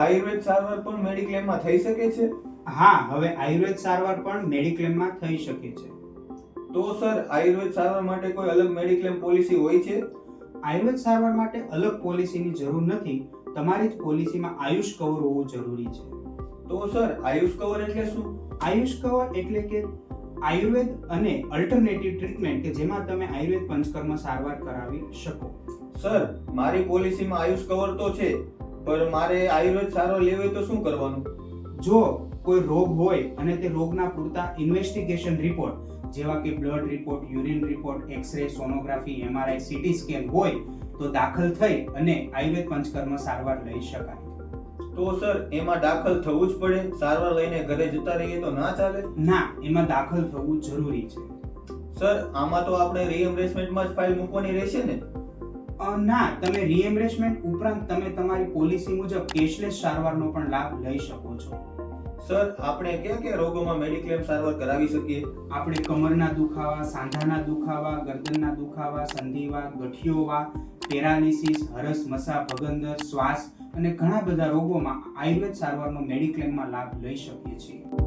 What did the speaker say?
આયુર્વેદ સારવાર પણ મેડિક્લેમમાં થઈ શકે છે? હા, હવે આયુર્વેદ સારવાર પણ મેડિક્લેમમાં થઈ શકે છે. તો સર, આયુર્વેદ સારવાર માટે કોઈ અલગ મેડિક્લેમ પોલિસી હોય છે? આયુર્વેદ સારવાર માટે અલગ પોલિસીની જરૂર નથી. તમારી જ પોલિસીમાં આયુષ કવર હોવું જરૂરી છે. તો સર, આયુષ કવર એટલે શું? આયુષ કવર એટલે કે આયુર્વેદ અને અલ્ટરનેટિવ ટ્રીટમેન્ટ કે જેમાં તમે આયુર્વેદ પંચકર્મ સારવાર કરાવી શકો. સર, મારી પોલિસીમાં આયુષ કવર તો છે, પણ મારે આયુર્વેદ સારવાર લેવી હોય તો શું કરવાનું? જો કોઈ રોગ હોય અને તે રોગના પૂરતા ઇન્વેસ્ટિગેશન રિપોર્ટ જેવા કે blood report, urine report, x ray, sonography, MRI, CT scan હોય તો દાખલ થઈ અને આયુર્વેદ પંચકર્મ સારવાર લઈ શકાય. તો સર, એમાં દાખલ થવું જ પડે? સારવાર લઈને ઘરે જતા રહીએ તો ના ચાલે? ના, એમાં દાખલ થવું જરૂરી છે. સર, આમાં તો આપણે રીએમ્બર્સમેન્ટમાં જ ફાઇલ મૂકવાની રહેશે ને? ના, તમે રીએમ્બર્સમેન્ટ ઉપરાંત તમે તમારી પોલિસી મુજબ કેશલેસ સારવારનો પણ લાભ લઈ શકો છો. સર, આપણે કયા કયા રોગોમાં મેડિક્લેમ સારવાર કરાવી શકીએ? આપણે કમરના દુખાવા, સાંધાના દુખાવા, ગરદનના દુખાવા, સંધિવા, ગઠિયોવા, પેરાલિસિસ, હરસ, મસા, ભગંદર, શ્વાસ અને ઘણા બધા રોગોમાં આયુર્વેદ સારવારનો મેડિક્લેમમાં લાભ લઈ શકીએ છીએ.